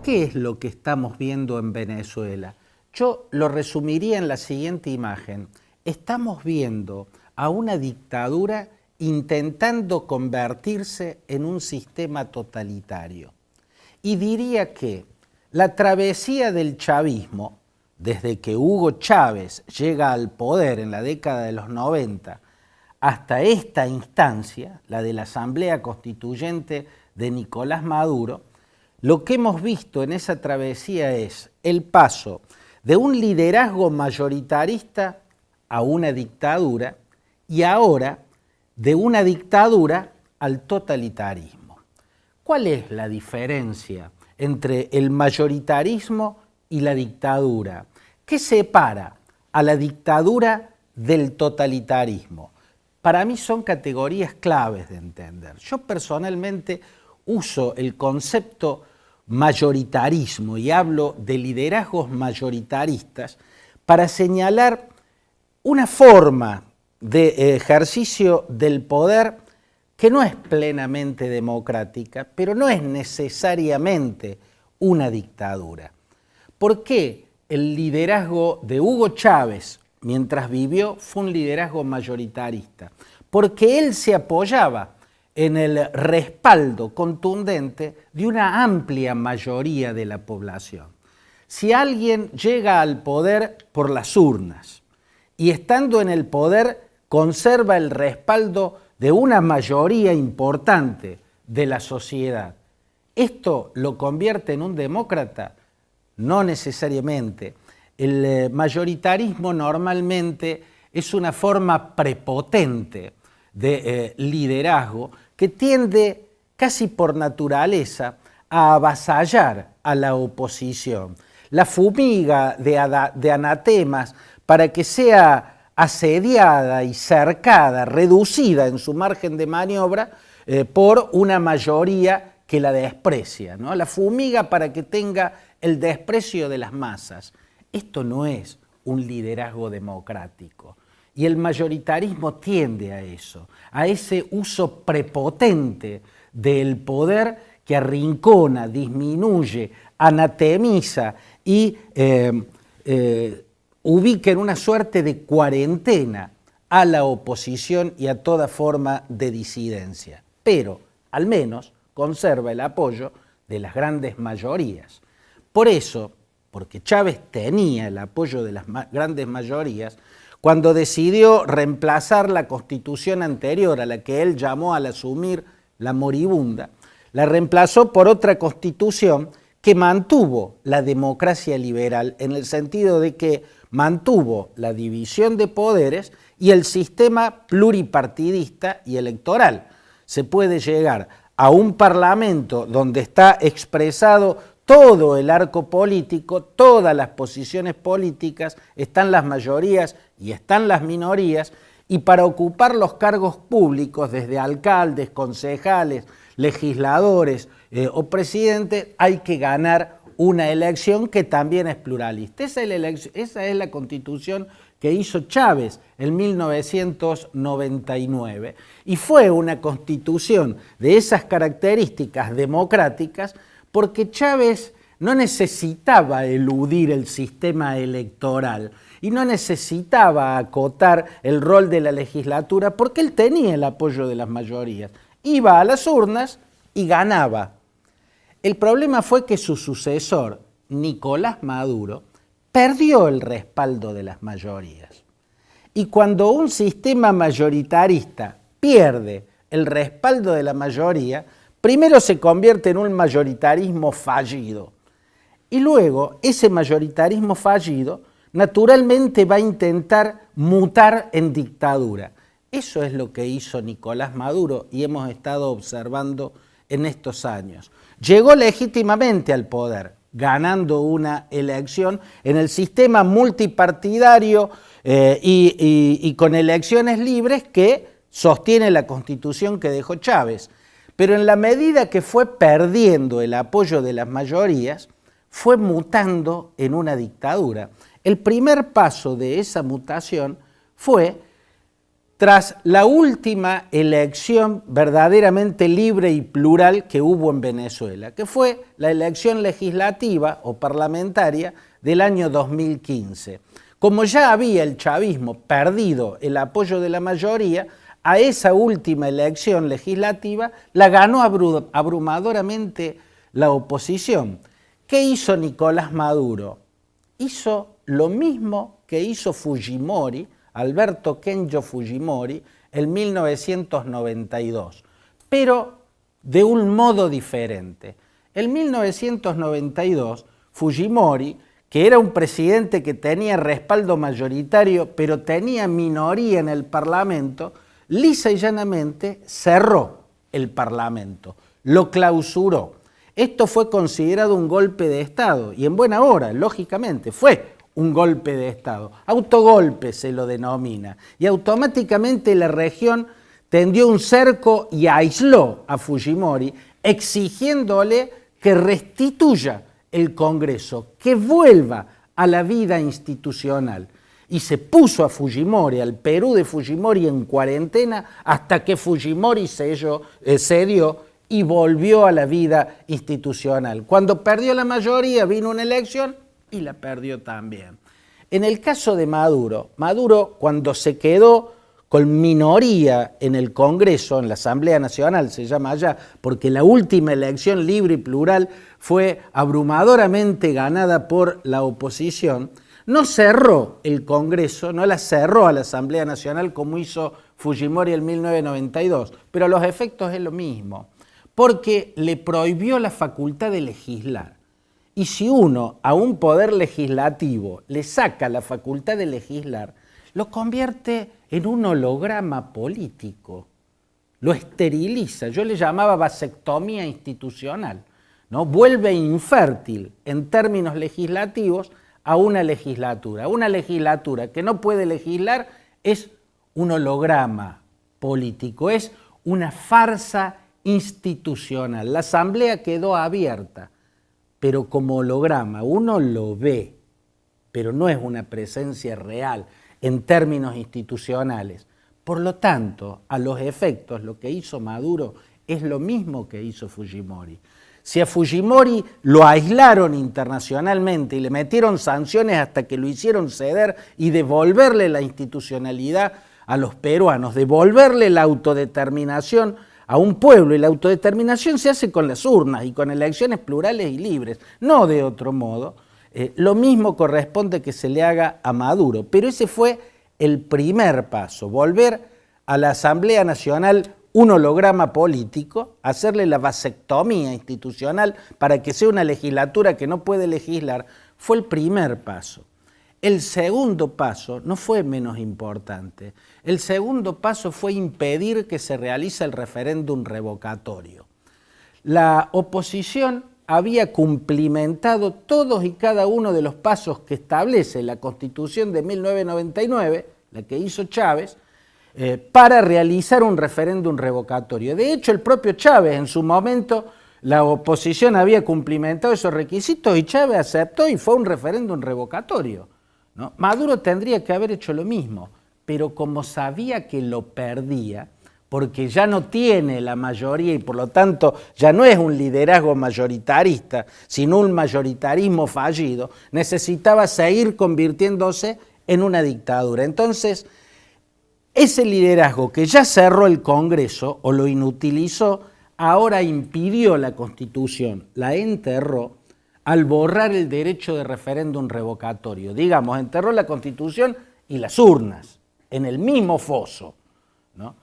¿Qué es lo que estamos viendo en Venezuela? Yo lo resumiría en la siguiente imagen. Estamos viendo a una dictadura intentando convertirse en un sistema totalitario. Y diría que la travesía del chavismo, desde que Hugo Chávez llega al poder en la década de los 90, hasta esta instancia, la de la Asamblea Constituyente de Nicolás Maduro, lo que hemos visto en esa travesía es el paso de un liderazgo majoritarista a una dictadura y ahora de una dictadura al totalitarismo. ¿Cuál es la diferencia entre el mayoritarismo y la dictadura? ¿Qué separa a la dictadura del totalitarismo? Para mí son categorías claves de entender. Yo personalmente uso el concepto mayoritarismo y hablo de liderazgos mayoritaristas para señalar una forma de ejercicio del poder que no es plenamente democrática, pero no es necesariamente una dictadura. ¿Por qué el liderazgo de Hugo Chávez, mientras vivió, fue un liderazgo majoritarista? Porque él se apoyaba en el respaldo contundente de una amplia mayoría de la población. Si alguien llega al poder por las urnas y estando en el poder conserva el respaldo de una mayoría importante de la sociedad, ¿esto lo convierte en un demócrata? No necesariamente. El mayoritarismo normalmente es una forma prepotente de liderazgo que tiende casi por naturaleza a avasallar a la oposición. La fumiga de anatemas para que sea asediada y cercada, reducida en su margen de maniobra por una mayoría que la desprecia, ¿no? La fumiga para que tenga el desprecio de las masas. Esto no es un liderazgo democrático. Y el mayoritarismo tiende a eso, a ese uso prepotente del poder que arrincona, disminuye, anatemiza y ubica en una suerte de cuarentena a la oposición y a toda forma de disidencia. Pero, al menos, conserva el apoyo de las grandes mayorías. Por eso, porque Chávez tenía el apoyo de las grandes mayorías, cuando decidió reemplazar la constitución anterior a la que él llamó al asumir la moribunda, la reemplazó por otra constitución que mantuvo la democracia liberal en el sentido de que mantuvo la división de poderes y el sistema pluripartidista y electoral. Se puede llegar a un parlamento donde está expresado todo el arco político, todas las posiciones políticas, están las mayorías y están las minorías, y para ocupar los cargos públicos, desde alcaldes, concejales, legisladores o presidentes, hay que ganar una elección que también es pluralista. Esa es la constitución que hizo Chávez en 1999, y fue una constitución de esas características democráticas porque Chávez no necesitaba eludir el sistema electoral y no necesitaba acotar el rol de la legislatura porque él tenía el apoyo de las mayorías. Iba a las urnas y ganaba. El problema fue que su sucesor, Nicolás Maduro, perdió el respaldo de las mayorías. Y cuando un sistema majoritarista pierde el respaldo de la mayoría, primero se convierte en un mayoritarismo fallido y luego ese mayoritarismo fallido naturalmente va a intentar mutar en dictadura. Eso es lo que hizo Nicolás Maduro y hemos estado observando en estos años. Llegó legítimamente al poder, ganando una elección en el sistema multipartidario y con elecciones libres que sostiene la constitución que dejó Chávez. Pero en la medida que fue perdiendo el apoyo de las mayorías, fue mutando en una dictadura. El primer paso de esa mutación fue tras la última elección verdaderamente libre y plural que hubo en Venezuela, que fue la elección legislativa o parlamentaria del año 2015. Como ya había el chavismo perdido el apoyo de la mayoría, a esa última elección legislativa la ganó abrumadoramente la oposición. ¿Qué hizo Nicolás Maduro? Hizo lo mismo que hizo Fujimori, Alberto Kenjo Fujimori, en 1992, pero de un modo diferente. En 1992, Fujimori, que era un presidente que tenía respaldo mayoritario, pero tenía minoría en el Parlamento, lisa y llanamente cerró el Parlamento, lo clausuró. Esto fue considerado un golpe de Estado, y en buena hora, lógicamente, fue un golpe de Estado. Autogolpe se lo denomina, y automáticamente la región tendió un cerco y aisló a Fujimori, exigiéndole que restituya el Congreso, que vuelva a la vida institucional. Y se puso a Fujimori, al Perú de Fujimori, en cuarentena hasta que Fujimori cedió y volvió a la vida institucional. Cuando perdió la mayoría vino una elección y la perdió también. En el caso de Maduro, cuando se quedó con minoría en el Congreso, en la Asamblea Nacional se llama allá, porque la última elección libre y plural fue abrumadoramente ganada por la oposición, no cerró el Congreso, no la cerró a la Asamblea Nacional como hizo Fujimori en 1992, pero a los efectos es lo mismo, porque le prohibió la facultad de legislar. Y si uno a un poder legislativo le saca la facultad de legislar, lo convierte en un holograma político, lo esteriliza. Yo le llamaba vasectomía institucional, ¿no? Vuelve infértil en términos legislativos a una legislatura. Una legislatura que no puede legislar es un holograma político, es una farsa institucional. La Asamblea quedó abierta, pero como holograma, uno lo ve, pero no es una presencia real en términos institucionales. Por lo tanto, a los efectos, lo que hizo Maduro es lo mismo que hizo Fujimori. Si a Fujimori lo aislaron internacionalmente y le metieron sanciones hasta que lo hicieron ceder y devolverle la institucionalidad a los peruanos, devolverle la autodeterminación a un pueblo, y la autodeterminación se hace con las urnas y con elecciones plurales y libres, no de otro modo. Lo mismo corresponde que se le haga a Maduro, pero ese fue el primer paso, volver a la Asamblea Nacional un holograma político, hacerle la vasectomía institucional para que sea una legislatura que no puede legislar, fue el primer paso. El segundo paso no fue menos importante. El segundo paso fue impedir que se realice el referéndum revocatorio. La oposición había cumplimentado todos y cada uno de los pasos que establece la Constitución de 1999, la que hizo Chávez, para realizar un referéndum revocatorio. De hecho, el propio Chávez, en su momento, la oposición había cumplimentado esos requisitos y Chávez aceptó y fue un referéndum revocatorio, ¿no? Maduro tendría que haber hecho lo mismo, pero como sabía que lo perdía, porque ya no tiene la mayoría y por lo tanto ya no es un liderazgo mayoritarista, sino un mayoritarismo fallido, necesitaba seguir convirtiéndose en una dictadura. Entonces, ese liderazgo que ya cerró el Congreso o lo inutilizó, ahora impidió la Constitución, la enterró al borrar el derecho de referéndum revocatorio. Digamos, enterró la Constitución y las urnas en el mismo foso, ¿no?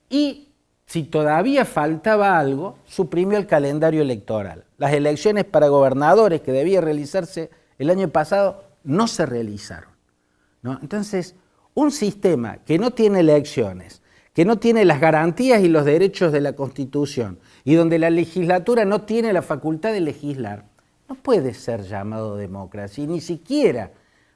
Y si todavía faltaba algo, suprimió el calendario electoral. Las elecciones para gobernadores que debían realizarse el año pasado no se realizaron, ¿no? Entonces, un sistema que no tiene elecciones, que no tiene las garantías y los derechos de la Constitución y donde la legislatura no tiene la facultad de legislar, no puede ser llamado democracia y ni siquiera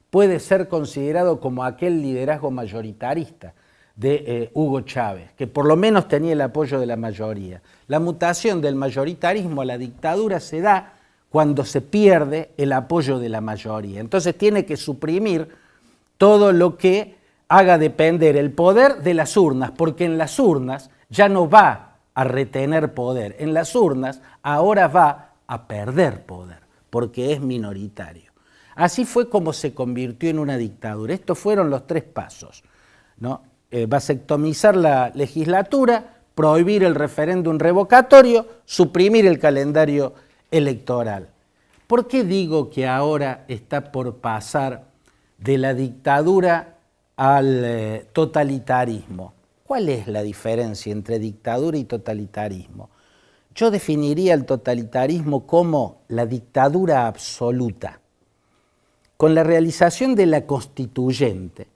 puede ser considerado como aquel liderazgo mayoritarista de Hugo Chávez, que por lo menos tenía el apoyo de la mayoría. La mutación del mayoritarismo a la dictadura se da cuando se pierde el apoyo de la mayoría. Entonces tiene que suprimir todo lo que haga depender el poder de las urnas, porque en las urnas ya no va a retener poder, en las urnas ahora va a perder poder, porque es minoritario. Así fue como se convirtió en una dictadura. Estos fueron los 3 pasos, ¿no? Vasectomizar la legislatura, prohibir el referéndum revocatorio, suprimir el calendario electoral. ¿Por qué digo que ahora está por pasar de la dictadura al totalitarismo? ¿Cuál es la diferencia entre dictadura y totalitarismo? Yo definiría el totalitarismo como la dictadura absoluta. Con la realización de la constituyente,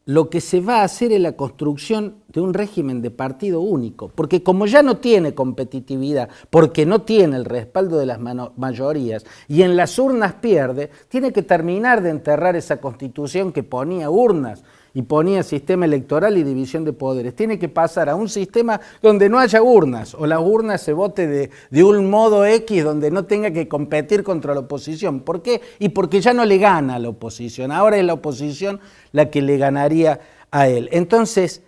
lo que se va a hacer es la construcción de un régimen de partido único, porque como ya no tiene competitividad, porque no tiene el respaldo de las mayorías y en las urnas pierde, tiene que terminar de enterrar esa constitución que ponía urnas y ponía sistema electoral y división de poderes. Tiene que pasar a un sistema donde no haya urnas, o las urnas se vote de un modo X donde no tenga que competir contra la oposición. ¿Por qué? Y porque ya no le gana a la oposición, ahora es la oposición la que le ganaría a él. Entonces,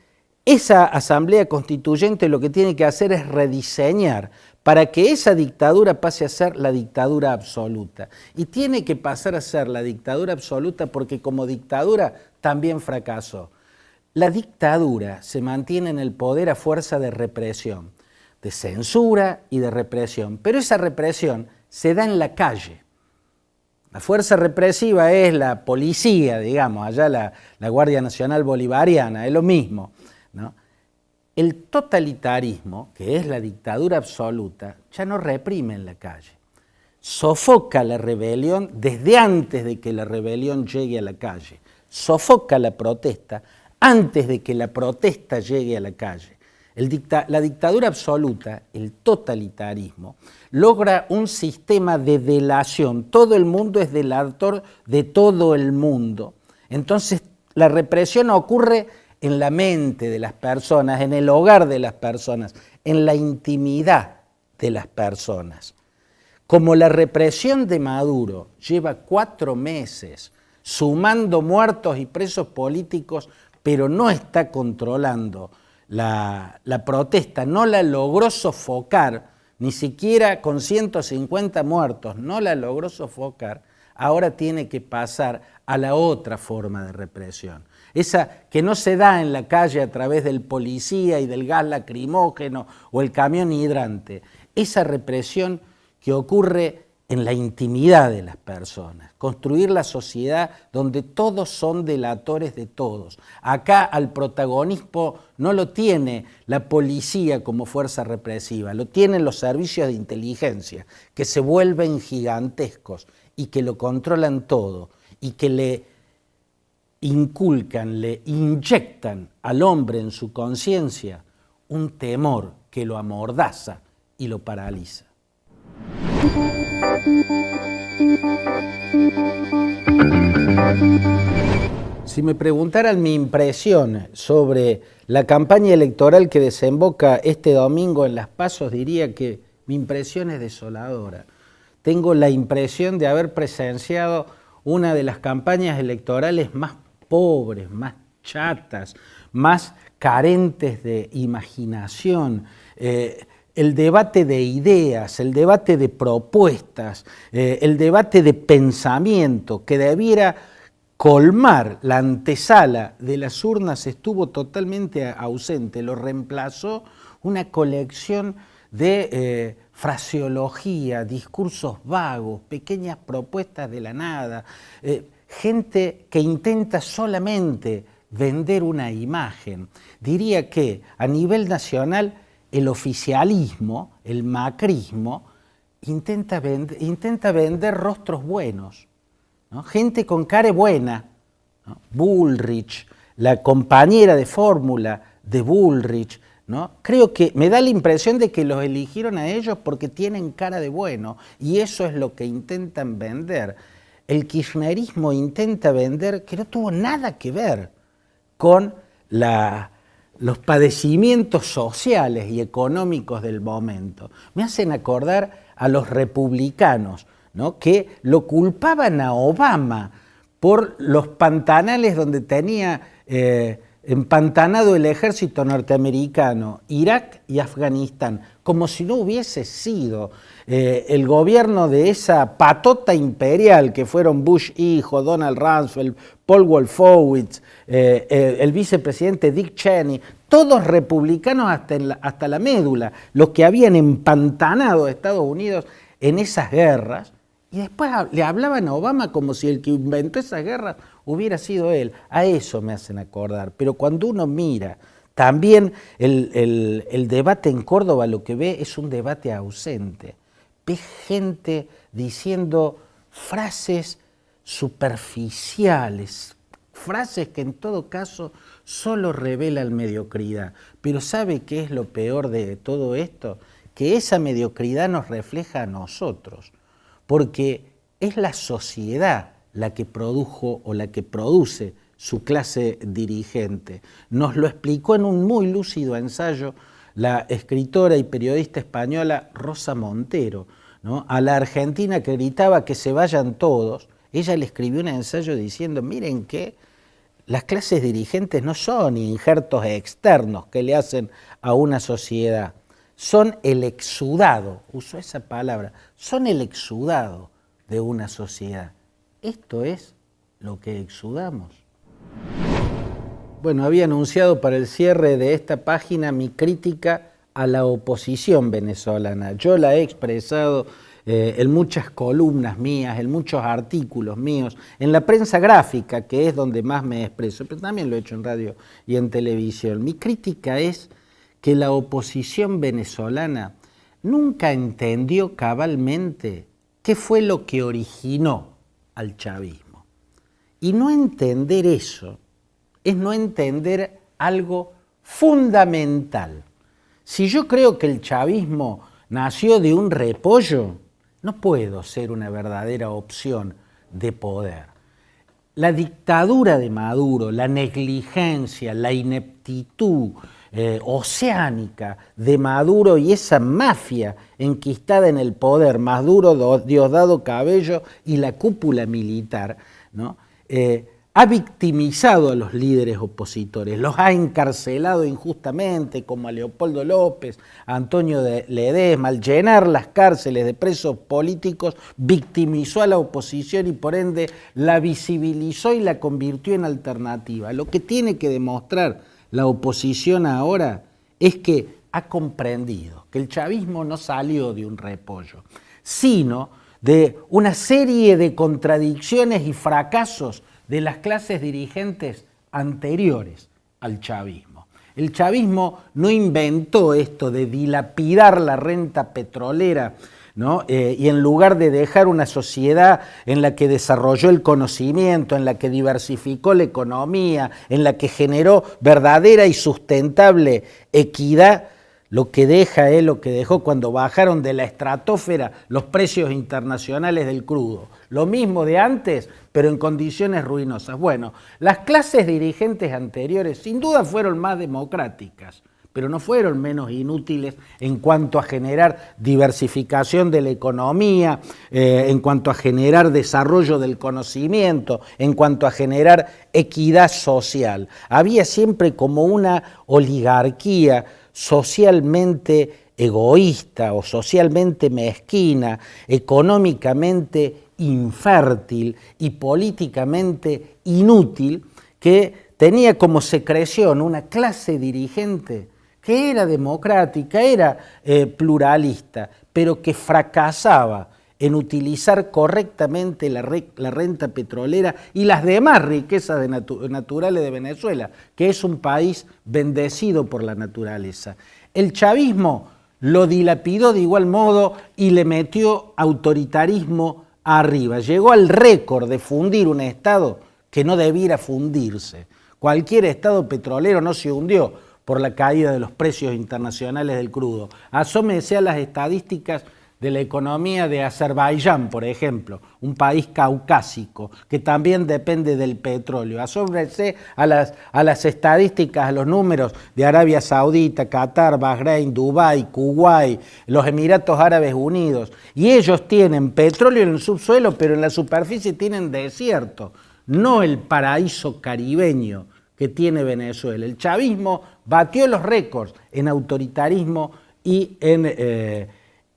esa asamblea constituyente lo que tiene que hacer es rediseñar para que esa dictadura pase a ser la dictadura absoluta. Y tiene que pasar a ser la dictadura absoluta porque como dictadura también fracasó. La dictadura se mantiene en el poder a fuerza de represión, de censura y de represión, pero esa represión se da en la calle. La fuerza represiva es la policía, digamos, allá la Guardia Nacional Bolivariana, es lo mismo, ¿no? El totalitarismo, que es la dictadura absoluta, ya no reprime en la calle. Sofoca la rebelión desde antes de que la rebelión llegue a la calle. Sofoca la protesta antes de que la protesta llegue a la calle. La dictadura absoluta, el totalitarismo, logra un sistema de delación. Todo el mundo es delator de todo el mundo. Entonces, la represión ocurre en la mente de las personas, en el hogar de las personas, en la intimidad de las personas. Como la represión de Maduro lleva 4 meses sumando muertos y presos políticos, pero no está controlando la protesta, no la logró sofocar, ni siquiera con 150 muertos, no la logró sofocar, ahora tiene que pasar a la otra forma de represión. Esa que no se da en la calle a través del policía y del gas lacrimógeno o el camión hidrante. Esa represión que ocurre en la intimidad de las personas. Construir la sociedad donde todos son delatores de todos. Acá al protagonismo no lo tiene la policía como fuerza represiva, lo tienen los servicios de inteligencia que se vuelven gigantescos y que lo controlan todo y que le inculcan, le inyectan al hombre en su conciencia un temor que lo amordaza y lo paraliza. Si me preguntaran mi impresión sobre la campaña electoral que desemboca este domingo en Las Pasos, diría que mi impresión es desoladora. Tengo la impresión de haber presenciado una de las campañas electorales más pobres, más chatas, más carentes de imaginación, el debate de ideas, el debate de propuestas, el debate de pensamiento que debiera colmar la antesala de las urnas estuvo totalmente ausente, lo reemplazó una colección de fraseología, discursos vagos, pequeñas propuestas de la nada, gente que intenta solamente vender una imagen. Diría que a nivel nacional el oficialismo, el macrismo, intenta vender rostros buenos, ¿no? Gente con cara buena, ¿no? Bullrich, la compañera de fórmula de Bullrich, ¿no? Creo que me da la impresión de que los eligieron a ellos porque tienen cara de bueno y eso es lo que intentan vender. El kirchnerismo intenta vender que no tuvo nada que ver con los padecimientos sociales y económicos del momento. Me hacen acordar a los republicanos, ¿no? Que lo culpaban a Obama por los pantanales donde tenía empantanado el ejército norteamericano, Irak y Afganistán, como si no hubiese sido el gobierno de esa patota imperial que fueron Bush hijo, Donald Rumsfeld, Paul Wolfowitz, el vicepresidente Dick Cheney, todos republicanos hasta la médula, los que habían empantanado a Estados Unidos en esas guerras, y después le hablaban a Obama como si el que inventó esas guerras hubiera sido él. A eso me hacen acordar. Pero cuando uno mira, también el debate en Córdoba lo que ve es un debate ausente. Ve gente diciendo frases superficiales, frases que en todo caso solo revelan mediocridad. Pero ¿sabe qué es lo peor de todo esto? Que esa mediocridad nos refleja a nosotros. Porque es la sociedad la que produjo o la que produce su clase dirigente. Nos lo explicó en un muy lúcido ensayo la escritora y periodista española Rosa Montero, ¿no? A la Argentina que gritaba que se vayan todos, ella le escribió un ensayo diciendo, miren que las clases dirigentes no son injertos externos que le hacen a una sociedad, son el exudado, usó esa palabra, son el exudado de una sociedad. Esto es lo que exudamos. Bueno, había anunciado para el cierre de esta página mi crítica a la oposición venezolana. Yo la he expresado en muchas columnas mías, en muchos artículos míos, en la prensa gráfica, que es donde más me expreso, pero también lo he hecho en radio y en televisión. Mi crítica es que la oposición venezolana nunca entendió cabalmente qué fue lo que originó al chavismo. Y no entender eso es no entender algo fundamental. Si yo creo que el chavismo nació de un repollo, no puedo ser una verdadera opción de poder. La dictadura de Maduro, la negligencia, la ineptitud oceánica de Maduro y esa mafia enquistada en el poder, Maduro, Diosdado Cabello y la cúpula militar, ¿no? Ha victimizado a los líderes opositores, los ha encarcelado injustamente, como a Leopoldo López, a Antonio Ledesma. Al llenar las cárceles de presos políticos, victimizó a la oposición y por ende la visibilizó y la convirtió en alternativa. Lo que tiene que demostrar la oposición ahora es que ha comprendido que el chavismo no salió de un repollo, sino de una serie de contradicciones y fracasos de las clases dirigentes anteriores al chavismo. El chavismo no inventó esto de dilapidar la renta petrolera, ¿no? Y en lugar de dejar una sociedad en la que desarrolló el conocimiento, en la que diversificó la economía, en la que generó verdadera y sustentable equidad, lo que deja es lo que dejó cuando bajaron de la estratosfera los precios internacionales del crudo. Lo mismo de antes, pero en condiciones ruinosas. Bueno, las clases dirigentes anteriores sin duda fueron más democráticas, pero no fueron menos inútiles en cuanto a generar diversificación de la economía, en cuanto a generar desarrollo del conocimiento, en cuanto a generar equidad social. Había siempre como una oligarquía socialmente egoísta o socialmente mezquina, económicamente infértil y políticamente inútil, que tenía como secreción una clase dirigente que era democrática, era pluralista, pero que fracasaba en utilizar correctamente la renta petrolera y las demás riquezas naturales de Venezuela, que es un país bendecido por la naturaleza. El chavismo lo dilapidó de igual modo y le metió autoritarismo arriba. Llegó al récord de fundir un Estado que no debiera fundirse. Cualquier Estado petrolero no se hundió por la caída de los precios internacionales del crudo. Asómese a las estadísticas de la economía de Azerbaiyán, por ejemplo, un país caucásico que también depende del petróleo. Asómese a las estadísticas, a los números de Arabia Saudita, Qatar, Bahrein, Dubái, Kuwait, los Emiratos Árabes Unidos. Y ellos tienen petróleo en el subsuelo, pero en la superficie tienen desierto. no el paraíso caribeño que tiene Venezuela. El chavismo batió los récords en autoritarismo y en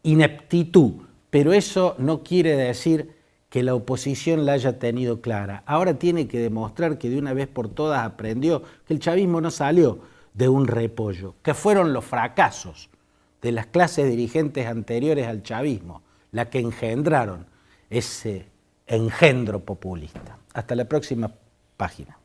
ineptitud, pero eso no quiere decir que la oposición la haya tenido clara. Ahora tiene que demostrar que de una vez por todas aprendió que el chavismo no salió de un repollo, que fueron los fracasos de las clases dirigentes anteriores al chavismo las que engendraron ese engendro populista. Hasta la próxima página.